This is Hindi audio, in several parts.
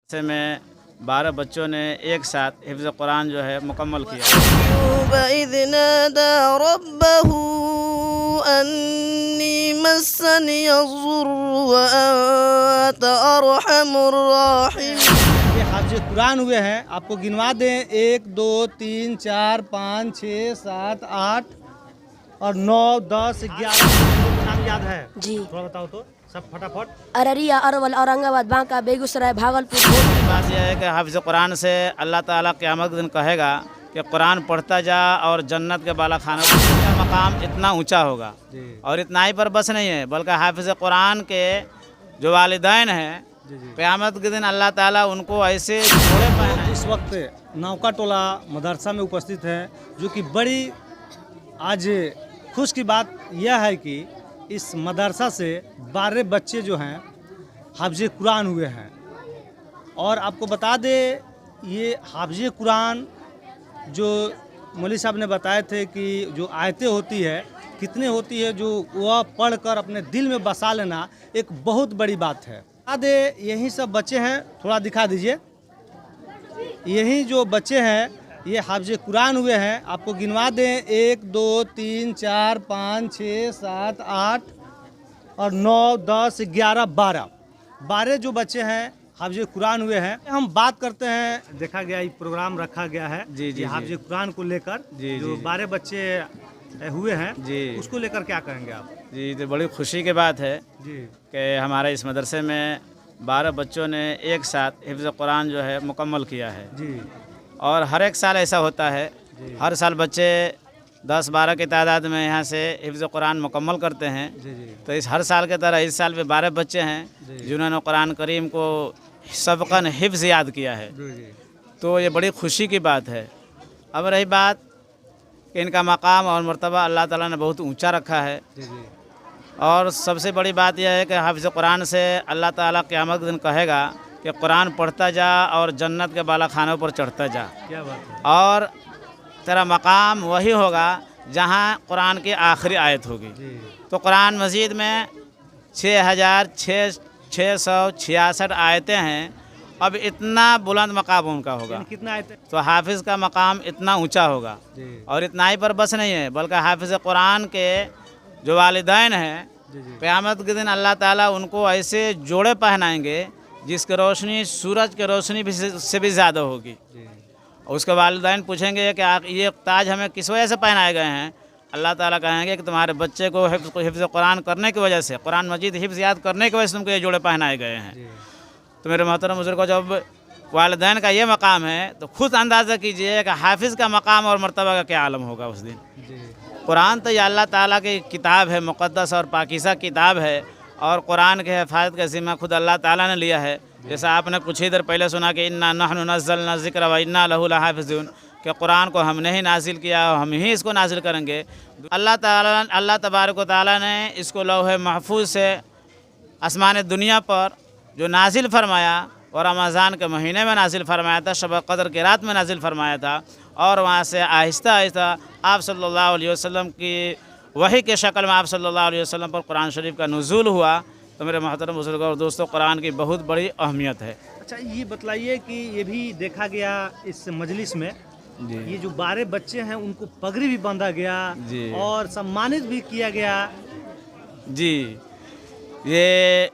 से में 12 बच्चों ने एक साथ हिफ्ज़ कुरान जो है मुकम्मल किया। अय्यूब इज़ नादा रब्बहू अन्नी मस्सनियज़्ज़ुर्रु व अंत अर्हमुर राहिमीन। ये हाफ़िज़ कुरान हुए हैं, आपको गिनवा दें 1 2 3 4 5 6 7 8 और 9 10 11 नाम याद है जी। थोड़ा बताओ तो सब फटाफट। अररिया, अरवल, औरंगाबाद, बांका, बेगूसराय, भागलपुर। बात यह है कि हाफ़िज़ कुरान से अल्लाह ताला क़यामत के दिन कहेगा कि कुरान पढ़ता जा और जन्नत के बाला खानों का मकाम इतना ऊंचा होगा। और इतना ही पर बस नहीं है, बल्कि हाफ़िज़ कुरान के जो वालिदैन हैं क़यामत के दिन अल्लाह ताला उनको ऐसे जोड़े पहनाए। इस वक्त नौका टोला मदरसा में उपस्थित हैं, जो कि बड़ी आज खुश की बात यह है कि इस मदरसा से 12 बच्चे जो हैं हाफ़िज़ कुरान हुए हैं। और आपको बता दे ये हाफ़िज़ कुरान जो मौलवी साहब ने बताए थे कि जो आयतें होती है कितने होती है, जो वह पढ़कर अपने दिल में बसा लेना एक बहुत बड़ी बात है। बता दे यही सब बच्चे हैं, थोड़ा दिखा दीजिए। यही जो बच्चे हैं ये हाफ़िज़ कुरान हुए हैं, आपको गिनवा दें 1 2 3 4 5 6 7 8 और 9 10 11 12 जो बच्चे हैं हाफ़िज़ कुरान हुए हैं। हम बात करते हैं, देखा गया ये प्रोग्राम रखा गया है जी, हाफ़िज़ कुरान को लेकर जो 12 बच्चे हुए हैं जी उसको लेकर क्या कहेंगे आप? जी, तो बड़ी खुशी की बात है जी कि हमारे इस मदरसे में 12 बच्चों ने एक साथ हिफ्ज़ कुरान जो है मुकम्मल किया है। जी और हर एक साल ऐसा होता है, हर साल बच्चे 10-12 की तादाद में यहाँ से हिफ्ज़ कुरान मुकम्मल करते हैं। जी जी तो इस हर साल के तरह इस साल भी 12 बच्चे हैं जिन्होंने कुरान करीम को सबकन हिफ्ज़ याद किया है। जी तो ये बड़ी खुशी की बात है। अब रही बात कि इनका मकाम और मर्तबा अल्लाह ताला ने बहुत ऊंचा रखा है। जी जी और सबसे बड़ी बात यह है कि हाफ़िज़ कुरान से अल्लाह ताला क़यामत के दिन कहेगा कि कुरान पढ़ता जा और जन्नत के बाला खानों पर चढ़ता जा, क्या बात है। और तेरा मकाम वही होगा जहाँ कुरान की आखिरी आयत होगी। जी तो कुरान मजीद में 6,666 आयतें हैं। अब इतना बुलंद मकाम उनका होगा, कितना आयत है? तो हाफिज़ का मकाम इतना ऊंचा होगा। जी और इतना ही पर बस नहीं है, बल्कि हाफिज़ कुरान के जो वालिदैन हैं जी जी क़यामत के दिन अल्लाह ताला उनको ऐसे जोड़े पहनाएंगे जिसकी रोशनी सूरज की रोशनी भी से भी ज़्यादा होगी। जी और उसके वालिदैन पूछेंगे कि आप ये ताज हमें किस वजह से पहनाए गए हैं? अल्लाह ताला कहेंगे कि तुम्हारे बच्चे को हिफ्ज़ कुरान करने की वजह से, कुरान मजीद हिफ्ज़ याद करने की वजह से तुमको ये जोड़े पहनाए गए हैं। जी तो मेरे मोहतरम बुज़ुर्गों, जब वालिदैन का ये मकाम है तो खुद अंदाज़ा कीजिए कि हाफिज़ का मकाम और मर्तबा का क्या आलम होगा उस दिन। जी कुरान तो ये अल्लाह ताला की किताब है, मुक़द्दस और पाकीज़ा किताब है, और कुरान के हिफाजत का ज़िम्मा खुद अल्लाह ताला ने लिया है। जैसा आपने कुछ ही देर पहले सुना कि इन्ना नहनु नज़्ज़लना ज़िक्र व इन्ना लहू लहाफ़िज़ून, कि कुरान को हमने ही नाजिल किया और हम ही इसको नाजिल करेंगे। अल्लाह तबारक व तआला ने इसको लौह महफूज से आसमान दुनिया पर जो नाजिल फरमाया, और रमज़ान के महीने में नाजिल फरमाया था, शब क़द्र की रात में नाजिल फरमाया था, और वहाँ से आहिस्ता आहिस्ता आप सल्लल्लाहु अलैहि वसल्लम की वही के शक्ल में आप सल्लल्लाहु अलैहि वसल्लम पर कुरान शरीफ का नुज़ूल हुआ। तो मेरे मोहतरम बुज़ुर्गों और दोस्तों, कुरान की बहुत बड़ी अहमियत है। अच्छा, ये बतलाइए कि ये भी देखा गया इस मजलिस में ये जो 12 बच्चे हैं उनको पगड़ी भी बांधा गया जी और सम्मानित भी किया गया। जी, ये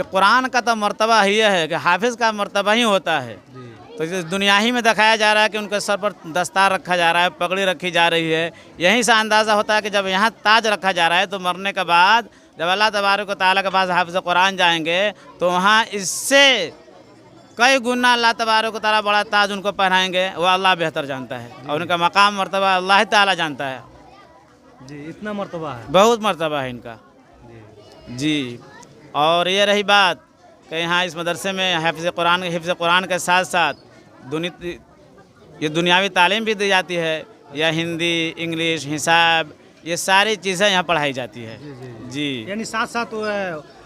कुरान का तो मर्तबा ही है कि हाफिज़ का मर्तबा ही होता है। तो इस दुनिया ही में दिखाया जा रहा है कि उनके सर पर दस्तार रखा जा रहा है, पगड़ी रखी जा रही है। यहीं से अंदाज़ा होता है कि जब यहाँ ताज रखा जा रहा है तो मरने के बाद जब अल्लाह तबारक व तआला के पास हाफिज़ कुरान जाएंगे तो वहाँ इससे कई गुना अल्लाह तबारक व तआला बड़ा ताज उनको पहनाएंगे। वो अल्लाह बेहतर जानता है, और उनका मकाम मर्तबा अल्लाह ताला जानता है। जी इतना मर्तबा है। बहुत मर्तबा है इनका। जी, और ये रही बात कि यहाँ इस मदरसे में हिफ्ज़ कुरान के साथ साथ ये दुनियावी तालीम भी दी जाती है, या हिंदी, इंग्लिश, हिसाब, ये सारी चीज़ें यहाँ पढ़ाई जाती है। जी यानी साथ साथ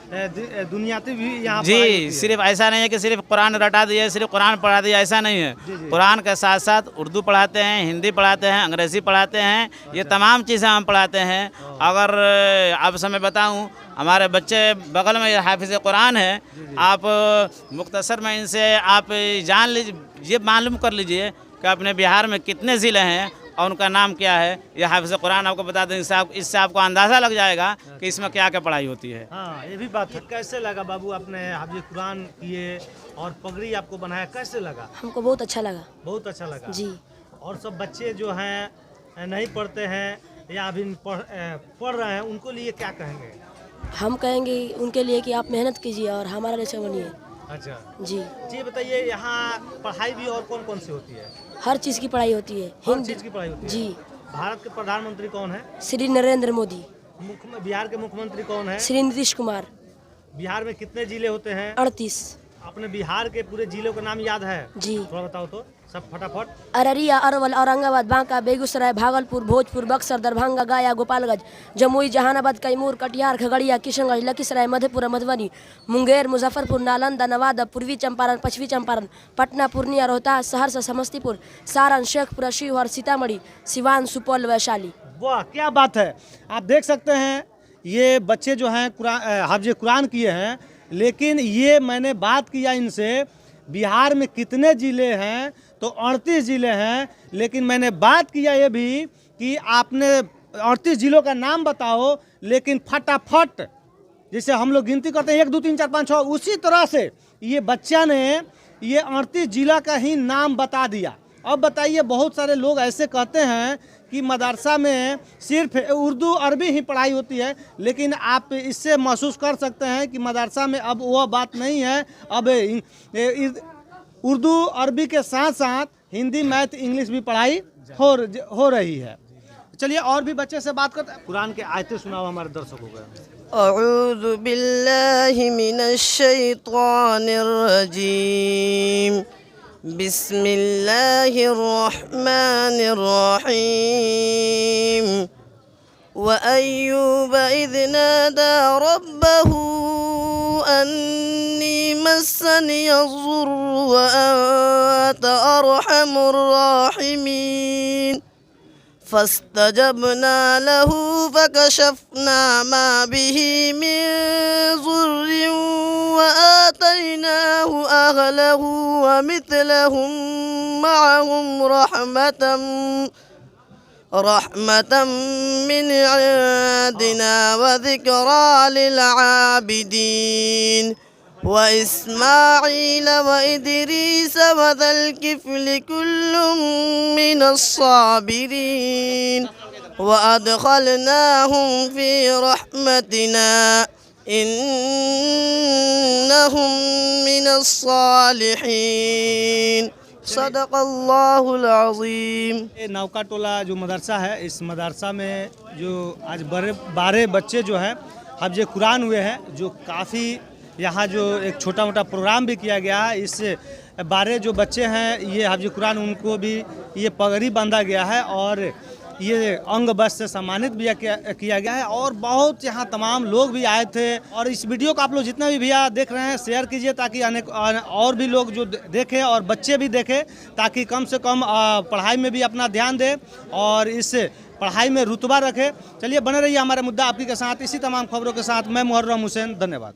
दुनियाती भी यहाँ पढ़ाई होती जी है। सिर्फ ऐसा नहीं है कि सिर्फ कुरान रटा दिए, सिर्फ कुरान पढ़ा दिया, ऐसा नहीं है। कुरान के साथ साथ उर्दू पढ़ाते हैं, हिंदी पढ़ाते हैं, अंग्रेज़ी पढ़ाते हैं, ये तमाम चीज़ें हम पढ़ाते हैं। अगर आप समय बताऊं, हमारे बच्चे बगल में हाफिज़ कुरान है, आप मुख्तसर में इनसे आप जान लीजिए, ये मालूम कर लीजिए कि अपने बिहार में कितने ज़िले हैं और उनका नाम क्या है। यह हाफिज़ कुरान आपको बता दें, इससे आपको अंदाज़ा लग जाएगा कि इसमें क्या क्या पढ़ाई होती है। हाँ, ये भी बात है। कैसे लगा बाबू, आपने हाफिज़ कुरान किए और पगड़ी आपको बनाया, कैसे लगा? हमको बहुत अच्छा लगा बहुत अच्छा लगा जी। और सब बच्चे जो हैं नहीं पढ़ते हैं या अभी पढ़ रहे हैं, उनको लिए क्या कहेंगे? हम कहेंगे उनके लिए कि आप मेहनत कीजिए और हमारा जैसे बनिए अच्छा जी। जी, बताइए यहाँ पढ़ाई भी और कौन कौन सी होती है? हर चीज़ की पढ़ाई होती है। हर चीज़ की पढ़ाई होती है। जी। भारत के प्रधानमंत्री कौन है? श्री नरेंद्र मोदी। बिहार के मुख्यमंत्री कौन है? श्री नीतीश कुमार। बिहार में कितने जिले होते हैं? 38। अपने बिहार के पूरे जिलों का नाम याद है? जी। थोड़ा बताओ तो सब फटाफट। अररिया, अरवल, औरंगाबाद, बांका, बेगूसराय, भागलपुर, भोजपुर, बक्सर, दरभंगा, गया, गोपालगंज, जमुई, जहानाबाद, कैमूर, कटिहार, खगड़िया, किशनगंज, लखीसराय, मधेपुरा, मधुबनी, मुंगेर, मुजफ्फरपुर, नालंदा, नवादा, पूर्वी चंपारण, पश्चिमी चंपारण, पटना, पूर्णिया, रोहतास, सहरसा, समस्तीपुर, सारण, शेखपुरा, शिवहर, सीतामढ़ी, सिवान, सुपौल, वैशाली। वाह, क्या बात है। आप देख सकते हैं ये बच्चे जो हैं हाफिज़ कुरान किए हैं, लेकिन ये मैंने बात किया इनसे बिहार में कितने ज़िले हैं, तो 38 ज़िले हैं। लेकिन मैंने बात किया ये भी कि आपने 38 ज़िलों का नाम बताओ, लेकिन फटाफट जैसे हम लोग गिनती करते हैं 1 2 3 4 5 6, उसी तरह से ये बच्चा ने ये 38 ज़िला का ही नाम बता दिया। अब बताइए, बहुत सारे लोग ऐसे कहते हैं कि मदरसा में सिर्फ उर्दू अरबी ही पढ़ाई होती है, लेकिन आप इससे महसूस कर सकते हैं कि मदरसा में अब वह बात नहीं है। अब उर्दू अरबी के साथ साथ हिंदी, मैथ, इंग्लिश भी पढ़ाई हो रही है। चलिए और भी बच्चे से बात करते हैं। कुरान के आयतें सुनाओ हमारे दर्शकों को। अऊज़ु बिल्लाहि मिनश शैतानिर रजीम। बिस्मिल्लाहिर रहमानिर रहीम। व अय्यूब इज़ नादा रब्बहू अन्नी मस्सनियज़्ज़ुर्रु व अंत अर्हमुर राहिमीन। फस्तजबना लहू फकशफना मा बिही मिन ज़ुर्रिन व आतैनाहु अहलहु व मिथलहुम मअहुम रहमतम मिन इंदिना व ज़िक्रा लिल आबिदीन। व इस्माईल व इदरीस व ज़ल किफ़्ल कुल्लुम मिनस साबिरीन व अदखलनाहुम फ़ी रहमतिना इन्नहुम मिनस सालिहीन। सदक़ल्लाहुल अज़ीम। ये नौका टोला जो मदरसा है, इस मदरसा में जो आज 12 बच्चे जो हैं हाफिज़ कुरान हुए हैं, जो काफ़ी यहाँ जो एक छोटा मोटा प्रोग्राम भी किया गया है। इस 12 जो बच्चे हैं ये हाफिज़ कुरान, उनको भी ये पगड़ी बांधा गया है और ये अंग बस से सम्मानित भी किया गया है। और बहुत यहाँ तमाम लोग भी आए थे। और इस वीडियो को आप लोग जितना भी भैया देख रहे हैं शेयर कीजिए, ताकि अनेक और भी लोग जो देखें और बच्चे भी देखें, ताकि कम से कम पढ़ाई में भी अपना ध्यान दें और इस पढ़ाई में रुतबा रखें। चलिए बने रहिए हमारे मुद्दा आपकी के साथ। इसी तमाम खबरों के साथ मैं मुहर्रम हुसैन, धन्यवाद।